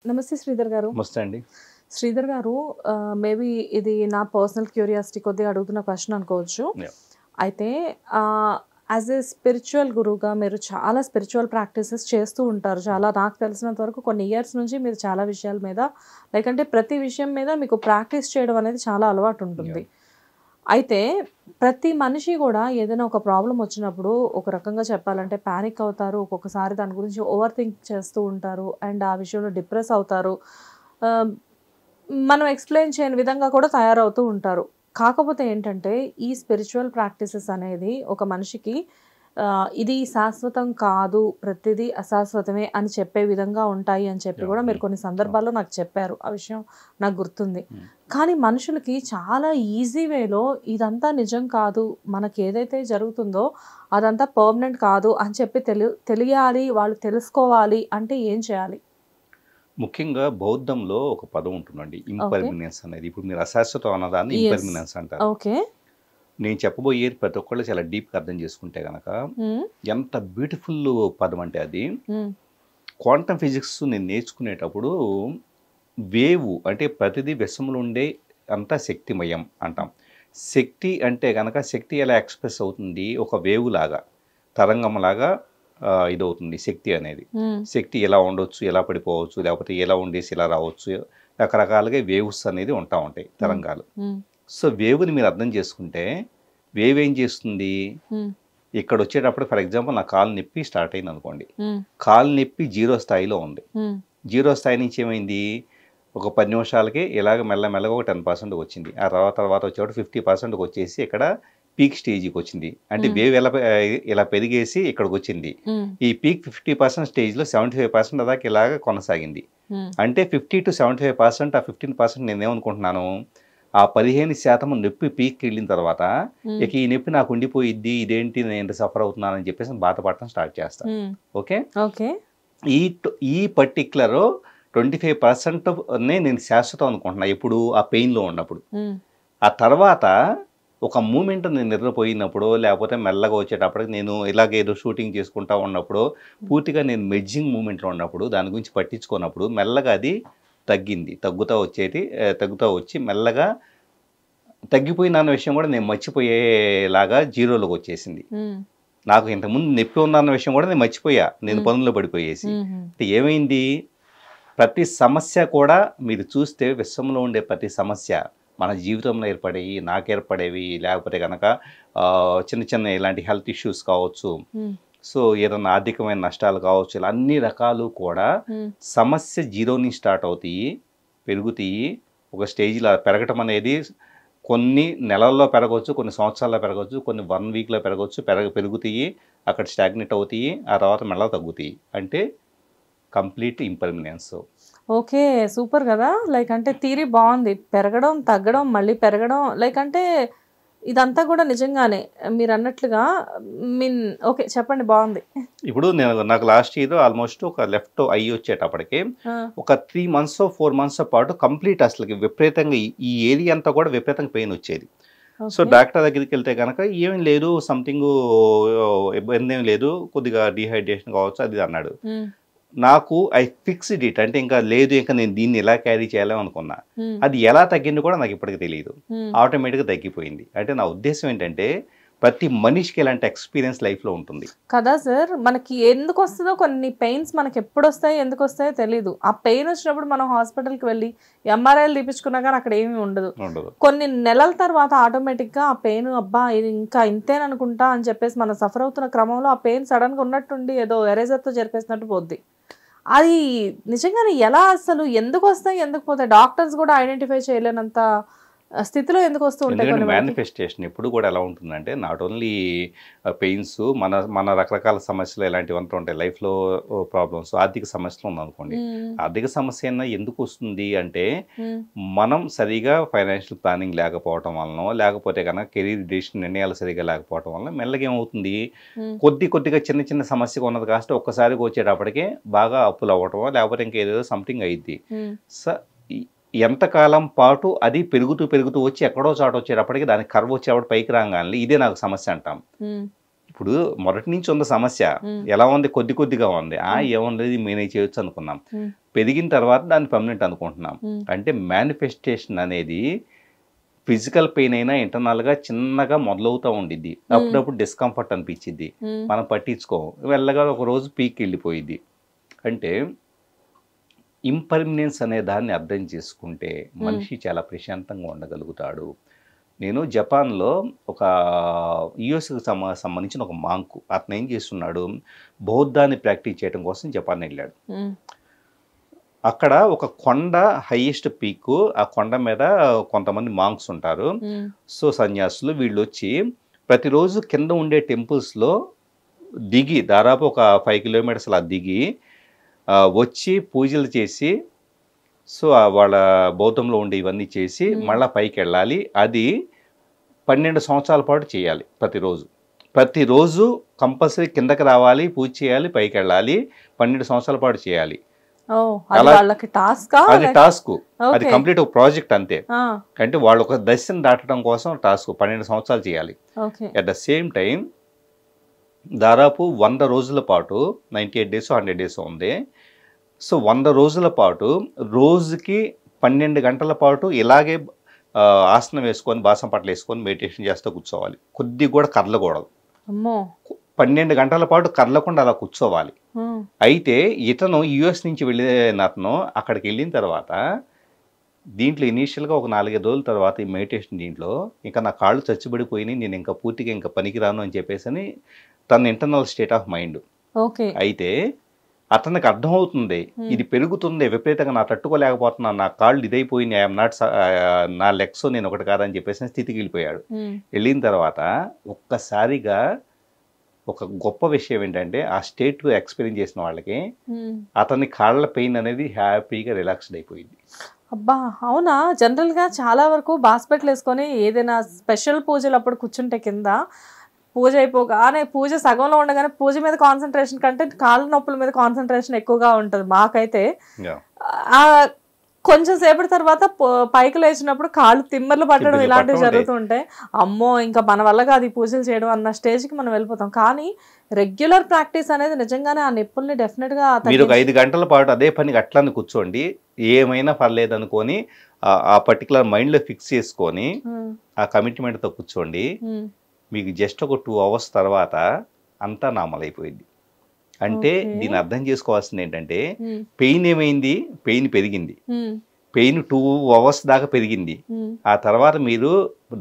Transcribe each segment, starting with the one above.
నమస్తే శ్రీధర్ గారు. నమస్తే అండి. శ్రీధర్ గారు, మేబీ ఇది నా పర్సనల్ క్యూరియాసిటీ కొద్దిగా అడుగుతున్న క్వశ్చన్ అనుకోవచ్చు. యాహ్! అయితే యాజ్ ఏ స్పిరిచువల్ గురువుగా మీరు చాలా స్పిరిచువల్ ప్రాక్టీసెస్ చేస్తూ ఉంటారు. చాలా నాకు తెలిసినంత వరకు కొన్ని ఇయర్స్ నుంచి మీరు చాలా విషయాల మీద లైక్ అంటే ప్రతి విషయం మీద మీకు ప్రాక్టీస్ చేయడం అనేది చాలా అలవాటు ఉంటుంది. అయితే ప్రతి మనిషి కూడా ఏదైనా ఒక ప్రాబ్లం వచ్చినప్పుడు ఒక రకంగా చెప్పాలంటే ప్యానిక్ అవుతారు. ఒక్కొక్కసారి దాని గురించి ఓవర్ థింక్ చేస్తూ ఉంటారు అండ్ ఆ విషయంలో డిప్రెస్ అవుతారు. మనం ఎక్స్ప్లెయిన్ చేయని విధంగా కూడా తయారవుతూ ఉంటారు. కాకపోతే ఏంటంటే ఈ స్పిరిచువల్ ప్రాక్టీసెస్ అనేది ఒక మనిషికి ఇది శాశ్వతం కాదు, ప్రతిదీ అశాశ్వతమే అని చెప్పే విధంగా ఉంటాయి అని చెప్పి కూడా మీరు కొన్ని సందర్భాల్లో నాకు చెప్పారు. ఆ విషయం నాకు గుర్తుంది. కానీ మనుషులకి చాలా ఈజీ వేలో ఇదంతా నిజం కాదు, మనకి ఏదైతే జరుగుతుందో అదంతా పర్మనెంట్ కాదు అని చెప్పి తెలియాలి, వాళ్ళు తెలుసుకోవాలి అంటే ఏం చేయాలి? ముఖ్యంగా బౌద్ధంలో ఒక పదం ఉంటుందండి, ఇంపర్మినెన్స్ అనేది. ఇప్పుడు మీరు అశాశ్వతం అన్నదాన్ని ఇంపర్మినెన్స్ అంటారు. ఓకే, నేను చెప్పబోయేది ప్రతి ఒక్కళ్ళు చాలా డీప్గా అర్థం చేసుకుంటే కనుక ఎంత బ్యూటిఫుల్ పదం అంటే అది. క్వాంటమ్ ఫిజిక్స్ నేను నేర్చుకునేటప్పుడు వేవ్ అంటే ప్రతిదీ విశ్వంలో ఉండే అంతా శక్తిమయం అంటాం. శక్తి అంటే కనుక శక్తి ఎలా ఎక్స్ప్రెస్ అవుతుంది, ఒక వేవ్ లాగా, తరంగంలాగా ఇదవుతుంది శక్తి అనేది. శక్తి ఎలా ఉండొచ్చు, ఎలా పడిపోవచ్చు, లేకపోతే ఎలా ఉండేసి ఎలా రావచ్చు, రకరకాలుగా వేవ్స్ అనేది ఉంటాయి, తరంగాలు. సో వేవ్ని మీరు అర్థం చేసుకుంటే వేవ్ ఏం చేస్తుంది, ఇక్కడ వచ్చేటప్పుడు ఫర్ ఎగ్జాంపుల్ నా కాలు నొప్పి స్టార్ట్ అయింది అనుకోండి. కాలు నొప్పి 0 స్థాయిలో ఉంది. 0 స్థాయి నుంచి ఏమైంది, ఒక 10 నిమిషాలకి ఇలాగ మెల్లమెల్లగా ఒక 10% వచ్చింది. ఆ తర్వాత వచ్చేటప్పుడు 50% వచ్చేసి ఇక్కడ పీక్ స్టేజ్కి వచ్చింది. అంటే వేవ్ ఇలా పెరిగేసి ఇక్కడికి వచ్చింది. ఈ పీక్ 50% స్టేజ్లో 75% దాకా ఇలాగ కొనసాగింది. అంటే 50 to 75%, ఆ 15% నేనేమనుకుంటున్నాను, ఆ 15% నొప్పి పీక్కి వెళ్ళిన తర్వాత ఇక ఈ నొప్పి నాకు ఉండిపోయిద్ది, ఇదేంటి నేను సఫర్ అవుతున్నానని చెప్పేసి బాధపడటం స్టార్ట్ చేస్తాను. ఓకే ఓకే, ఈ పర్టిక్యులర్ 25% నేను శాశ్వతం అనుకుంటున్నా ఎప్పుడు ఆ పెయిన్లో ఉన్నప్పుడు. ఆ తర్వాత ఒక మూమెంట్ నేను నిద్రపోయినప్పుడు, లేకపోతే మెల్లగా వచ్చేటప్పటికి నేను ఇలాగేదో షూటింగ్ చేసుకుంటా ఉన్నప్పుడు, పూర్తిగా నేను మెడ్జింగ్ మూమెంట్లో ఉన్నప్పుడు, దాని గురించి పట్టించుకున్నప్పుడు మెల్లగా అది తగ్గుతూ వచ్చి మెల్లగా తగ్గిపోయిన అన్న విషయం కూడా నేను మర్చిపోయేలాగా 0లోకి వచ్చేసింది. నాకు ఇంతకుముందు నొప్పి ఉందన్న విషయం కూడా నేను మర్చిపోయా, నేను పనుల్లో పడిపోయేసి. అంటే ఏమైంది, ప్రతి సమస్య కూడా మీరు చూస్తే విశ్వంలో ఉండే ప్రతి సమస్య మన జీవితంలో ఏర్పడేవి, నాకు ఏర్పడేవి, లేకపోతే కనుక చిన్న చిన్న ఇలాంటి హెల్త్ ఇష్యూస్ కావచ్చు, సో ఏదైనా ఆర్థికమైన నష్టాలు కావచ్చు, ఇలా అన్ని రకాలు కూడా సమస్య 0 నుంచి స్టార్ట్ అవుతాయి, పెరుగుతాయి. ఒక స్టేజ్లో పెరగటం అనేది కొన్ని నెలల్లో పెరగవచ్చు, కొన్ని సంవత్సరాల్లో పెరగవచ్చు, కొన్ని 1 వీక్లో పెరగవచ్చు, పెరుగుతాయి, అక్కడ స్టాగ్నేట్ అవుతాయి, ఆ తర్వాత మెల్లగా తగ్గుతాయి. అంటే కంప్లీట్ ఇంపర్మినెన్స్. ఓకే, సూపర్ కదా. లైక్ అంటే థియరీ బాగుంది, పెరగడం తగ్గడం మళ్ళీ పెరగడం, లైక్ అంటే ఇదంతా కూడా నిజంగానే మీరు అన్నట్లుగా ఓకే చెప్పండి, బాగుంది. ఇప్పుడు నాకు లాస్ట్ ఇయర్ ఆల్మోస్ట్ ఒక లెఫ్ట్ ఐ వచ్చేటప్పటికి ఒక 3 months 4 months పాటు కంప్లీట్ అసలు విపరీతంగా ఈ ఏరియా అంతా కూడా విపరీతంగా పెయిన్ వచ్చేది. సో డాక్టర్ దగ్గరికి వెళ్తే కనుక ఏమీ లేదు, సంథింగ్ ఇబ్బంది ఏం లేదు, కొద్దిగా డిహైడ్రేషన్ కావచ్చు అది అన్నాడు. నాకు ఐ ఫిక్స్డ్ ఇట్, అంటే ఇంకా లేదు, ఇంకా నేను దీన్ని ఎలా క్యారీ చేయాలని అనుకున్నా. అది ఎలా తగ్గింది కూడా నాకు ఇప్పటికి తెలియదు, ఆటోమేటిక్గా తగ్గిపోయింది. అంటే నా ఉద్దేశం ఏంటంటే ప్రతి మనిషికి ఇలాంటి ఎక్స్పీరియన్స్ లైఫ్లో ఉంటుంది కదా సార్. మనకి ఎందుకు వస్తుందో, కొన్ని పెయిన్స్ మనకి ఎప్పుడు వస్తాయో ఎందుకు వస్తాయో తెలియదు. ఆ పెయిన్ వచ్చినప్పుడు మనం హాస్పిటల్కి వెళ్ళి ఎంఆర్ఐలు తీపించుకున్నా కానీ అక్కడ ఏమీ ఉండదు. కొన్ని నెలల తర్వాత ఆటోమేటిక్గా ఆ పెయిన్, అబ్బా ఇది ఇంకా ఇంతేననుకుంటా అని చెప్పేసి మనం సఫర్ అవుతున్న క్రమంలో ఆ పెయిన్ సడన్గా ఉన్నట్టుండి ఏదో ఎరేజర్తో జరిపేసినట్టు పోద్ది. అది నిజంగానే ఎలా, అసలు ఎందుకు వస్తాయి, ఎందుకు పోతాయి, డాక్టర్స్ కూడా ఐడెంటిఫై చేయలేనంత స్థితిలో ఎందుకు వస్తూ ఉంటాయి? మేనిఫెస్టేషన్ ఎప్పుడు కూడా ఎలా ఉంటుందంటే నాట్ ఓన్లీ పెయిన్స్, మన రకరకాల సమస్యలు ఇలాంటివి అంటూ ఉంటాయి లైఫ్లో, ప్రాబ్లమ్స్, ఆర్థిక సమస్యలు ఉందనుకోండి. ఆర్థిక సమస్య అయినా ఎందుకు వస్తుంది అంటే మనం సరిగా ఫైనాన్షియల్ ప్లానింగ్ లేకపోవటం వలన, లేకపోతే కనుక కెరీర్ డెసిషన్ నిర్ణయాలు సరిగా లేకపోవటం వలన మెల్లగా ఏమవుతుంది, కొద్దిగా చిన్న చిన్న సమస్యగా ఉన్నది కాస్త ఒక్కసారిగా వచ్చేటప్పటికే బాగా అప్పులు అవ్వటం, లేకపోతే ఇంకేదో సంథింగ్ అయ్యిద్ది. ఎంతకాలం పాటు అది పెరుగుతూ వచ్చి ఎక్కడో చాటు వచ్చేటప్పటికి దానికి కర్వ్ వచ్చేవాడు పైకి రాగానే ఇదే నాకు సమస్య అంటాం. ఇప్పుడు మొదటి నుంచి ఉన్న సమస్య ఎలా ఉంది, కొద్దిగా ఉంది, ఏముంది మేనేజ్ చేయొచ్చు అనుకున్నాం. పెరిగిన తర్వాత దాన్ని పర్మనెంట్ అనుకుంటున్నాం. అంటే మేనిఫెస్టేషన్ అనేది ఫిజికల్ పెయిన్ అయినా ఇంటర్నల్గా చిన్నగా మొదలవుతూ ఉండిద్ది. అప్పుడప్పుడు డిస్కంఫర్ట్ అనిపించిద్ది, మనం పట్టించుకోం, వెళ్ళగా ఒక రోజు పీక్ వెళ్ళిపోయిద్ది. అంటే ఇంపర్మనెన్స్ అనే దాన్ని అర్థం చేసుకుంటే మనిషి చాలా ప్రశాంతంగా ఉండగలుగుతాడు. నేను జపాన్లో ఒక యుఎస్కి సంబంధించిన ఒక మాంకు, అతను ఏం చేస్తున్నాడు, బౌద్ధాన్ని ప్రాక్టీస్ చేయడం కోసం జపాన్ వెళ్ళాడు. అక్కడ ఒక కొండ హైయెస్ట్ పీక్, ఆ కొండ మీద కొంతమంది మాంక్స్ ఉంటారు, సో సన్యాసులు. వీళ్ళు వచ్చి ప్రతిరోజు కింద ఉండే టెంపుల్స్లో దిగి దాదాపు ఒక 5 కిలోమీటర్స్ అలా దిగి వచ్చి పూజలు చేసి, సో వాళ్ళ బౌద్ధంలో ఉండే ఇవన్నీ చేసి మళ్ళీ పైకి వెళ్ళాలి. అది 12 సంవత్సరాల పాటు చేయాలి. ప్రతిరోజు కంపల్సరీ కిందకి రావాలి, పూజ చేయాలి, పైకి వెళ్ళాలి, 12 సంవత్సరాల పాటు చేయాలి. అది టాస్క్, అది కంప్లీట్ ఒక ప్రాజెక్ట్ అంతే. అంటే వాళ్ళు ఒక దశను దాటడం కోసం టాస్క్ 12 సంవత్సరాలు చేయాలి. అట్ ద సేమ్ టైం దాదాపు 100 రోజుల పాటు, 98 డేస్ 100 డేస్ ఉంది. సో 100 రోజుల పాటు రోజుకి 12 గంటల పాటు ఇలాగే ఆసనం వేసుకొని, బాసం పట్ల వేసుకొని మెడిటేషన్ చేస్తూ కూర్చోవాలి. కొద్దిగా కూడా కదలకూడదు. 12 గంటల పాటు కదలకుండా అలా కూర్చోవాలి. అయితే ఇతను యుఎస్ నుంచి వెళ్ళిన అతను అక్కడికి వెళ్ళిన తర్వాత దీంట్లో ఇనీషియల్గా ఒక 4-5 రోజుల తర్వాత ఈ మెడిటేషన్ దీంట్లో ఇంకా నా కాళ్ళు చచ్చిబడిపోయినాయి, నేను ఇంకా పూర్తిగా ఇంకా పనికిరాను అని చెప్పేసి తన ఇంటర్నల్ స్టేట్ ఆఫ్ మైండ్. అయితే అతనికి అర్థమవుతుంది ఇది పెరుగుతుంది విపరీతంగా, నా తట్టుకోలేకపోతున్నాను, నా కాళ్ళు ఇదైపోయినాయి, ఐఎమ్ నాట్, నా లెగ్స్ నేను ఒకటి కాదని చెప్పేసి స్థితికి వెళ్ళిపోయాడు. వెళ్ళిన తర్వాత ఒక్కసారిగా ఒక గొప్ప విషయం ఏంటంటే ఆ స్టేట్ ఎక్స్పీరియన్స్ చేసిన వాళ్ళకి అతని కాళ్ళ పెయిన్ అనేది హ్యాపీగా రిలాక్స్డ్ అయిపోయింది. అబ్బా అవునా? జనరల్గా చాలా వరకు బాస్పెట్లు వేసుకొని ఏదైనా స్పెషల్ పూజలు అప్పుడు కూర్చుంటే కింద పూజ అయిపోగానే, పూజ సగంలో ఉండగానే పూజ మీద కాన్సన్ట్రేషన్ కంటే కాళ్ళ నొప్పుల మీద కాన్సన్ట్రేషన్ ఎక్కువగా ఉంటుంది మాకైతే. కొంచెం సేపటి తర్వాత పైకి లేచినప్పుడు కాళ్ళు తిమ్మర్లు పట్టడం ఇలాంటివి జరుగుతుంటాయి. అమ్మో ఇంకా మన వల్ల కాదు ఈ పూజలు చేయడం అన్న స్టేజ్కి మనం వెళ్ళిపోతాం. కానీ రెగ్యులర్ ప్రాక్టీస్ అనేది నిజంగానే ఆ నొప్పుల్ని డెఫినెట్గా మీరు ఒక 5 గంటల పాటు అదే పనికి అట్లా కూర్చోండి, ఏమైనా పర్లేదు అనుకొని ఆ పర్టికులర్ మైండ్లో ఫిక్స్ చేసుకొని ఆ కమిట్మెంట్తో కూర్చోండి. మీకు జస్ట్ ఒక 2 అవర్స్ తర్వాత అంతా నార్మల్ అయిపోయింది. అంటే దీన్ని అర్థం చేసుకోవాల్సింది ఏంటంటే పెయిన్ ఏమైంది, పెయిన్ పెరిగింది, పెయిన్ 2 అవర్స్ దాకా పెరిగింది. ఆ తర్వాత మీరు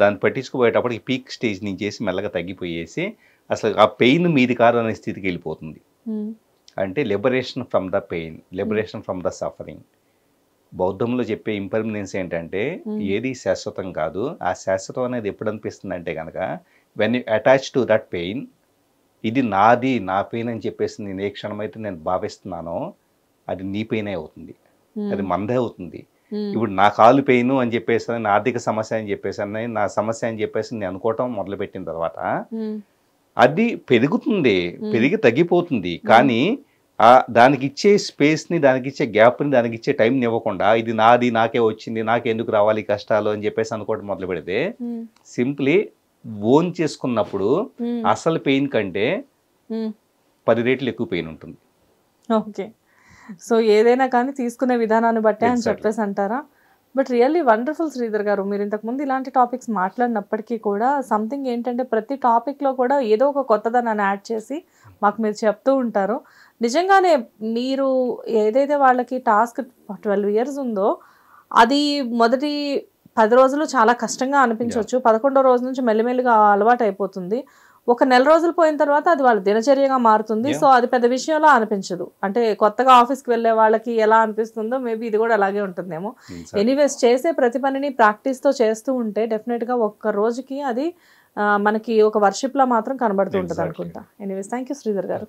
దాన్ని పట్టించుకుపోయేటప్పటికి పీక్ స్టేజ్ నుంచి మెల్లగా తగ్గిపోయేసి అసలు ఆ పెయిన్ మీది కాదు అనే స్థితికి వెళ్ళిపోతుంది. అంటే liberation from the pain, liberation from the suffering. బౌద్ధంలో చెప్పే ఇంపర్మనెన్స్ ఏంటంటే ఏది శాశ్వతం కాదు. ఆ శాశ్వతం అనేది ఎప్పుడు అనిపిస్తుంది అంటే కనుక when you attach to that pain, ఇది నాది, నా పెయిన్ అని చెప్పేసి నేను ఏ క్షణమైతే నేను భావిస్తున్నానో అది నీ పెయిన్ అవుతుంది, అది మందే అవుతుంది. ఇప్పుడు నా కాలు పెయిన్ అని చెప్పేసి, నా ఆర్థిక సమస్య అని చెప్పేసి, నా సమస్య అని చెప్పేసి నేను అనుకోవటం మొదలుపెట్టిన తర్వాత అది పెరుగుతుంది, పెరిగి తగ్గిపోతుంది. కానీ దానికి ఇచ్చే స్పేస్ని, దానికి ఇచ్చే గ్యాప్ని, దానికి ఇచ్చే టైంని ఇవ్వకుండా ఇది నాది, నాకే వచ్చింది, నాకెందుకు రావాలి కష్టాలు అని చెప్పేసి అనుకోవడం మొదలు పెడితే సింప్లీ ఓన్ చేసుకున్నప్పుడు అసలు పెయిన్ కంటే 10 రెట్లు ఎక్కువ పెయిన్ ఉంటుంది. ఓకే, సో ఏదైనా కానీ తీసుకునే విధానాన్ని బట్టే అని చెప్పేసి అంటారా? బట్ రియల్లీ వండర్ఫుల్ శ్రీధర్ గారు, మీరు ఇంతకుముందు ఇలాంటి టాపిక్స్ మాట్లాడినప్పటికీ కూడా సంథింగ్ ఏంటంటే ప్రతి టాపిక్లో కూడా ఏదో ఒక కొత్తదాన్ని యాడ్ చేసి మాకు మీరు చెప్తూ ఉంటారు. నిజంగానే మీరు ఏదైతే వాళ్ళకి టాస్క్ 12 ఇయర్స్ ఉందో అది మొదటి 10 రోజులు చాలా కష్టంగా అనిపించవచ్చు, 11వ రోజు నుంచి మెల్లిమెల్లిగా అలవాటు అయిపోతుంది. ఒక నెల రోజులు పోయిన తర్వాత అది వాళ్ళ దినచర్యగా మారుతుంది. సో అది పెద్ద విషయంలో అనిపించదు. అంటే కొత్తగా ఆఫీస్కి వెళ్ళే వాళ్ళకి ఎలా అనిపిస్తుందో మేబీ ఇది కూడా అలాగే ఉంటుందేమో. ఎనీవేస్ చేసే ప్రతి పనిని ప్రాక్టీస్తో చేస్తూ ఉంటే డెఫినెట్గా ఒక్క రోజుకి అది మనకి ఒక వర్షిప్ లా మాత్రం కనబడుతూ ఉంటుంది అనుకుంటా. ఎనీవేస్ థ్యాంక్ యూ శ్రీధర్ గారు.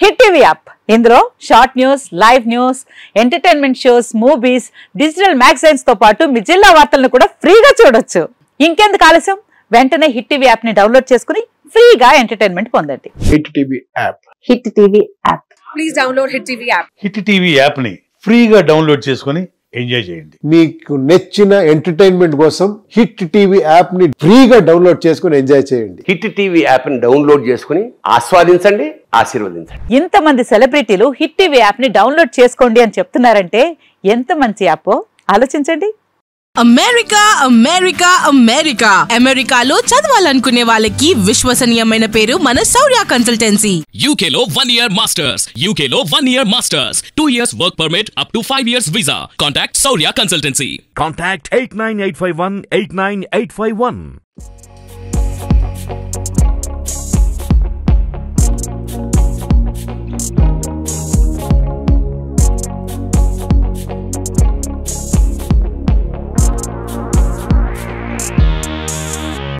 హిట్ టీవీ యాప్, ఇందులో short news, live news, entertainment shows, movies, digital magazines తో పాటు మీ జిల్లా వార్తలను కూడా ఫ్రీగా చూడొచ్చు. ఇంకెందుకు ఆలస్యం, వెంటనే హిట్ టీవీ యాప్ ని డౌన్లోడ్ చేసుకుని ఫ్రీగా ఎంటర్టైన్మెంట్ పొందండి. Hit TV app, hit TV app, please download hit TV app. Hit TV app ని ఫ్రీగా డౌన్లోడ్ చేసుకుని ఎంజాయ్ చేయండి. మీకు నచ్చిన ఎంటర్టైన్మెంట్ కోసం హిట్ టీవీ యాప్ ని ఫ్రీగా డౌన్లోడ్ చేసుకుని ఎంజాయ్ చేయండి. హిట్ టీవీ యాప్ ని డౌన్లోడ్ చేసుకుని ఆస్వాదించండి, ఆశీర్వదించండి. ఇంతమంది సెలబ్రిటీలు హిట్ టీవీ యాప్ ని డౌన్లోడ్ చేసుకోండి అని చెప్తున్నారంటే ఎంత మంచి యాప్ ఆలోచించండి. అమెరికా అమెరికా అమెరికా అమెరికాలో చదవాలనుకునే వాళ్ళకి విశ్వసనీయమైన పేరు మన శౌర్య కన్సల్టెన్సీ. UK లో 1 year masters, UK లో 1 year masters, 2 years work permit up to 5 years visa. Contact Saurya Consultancy. Contact 89851 89851.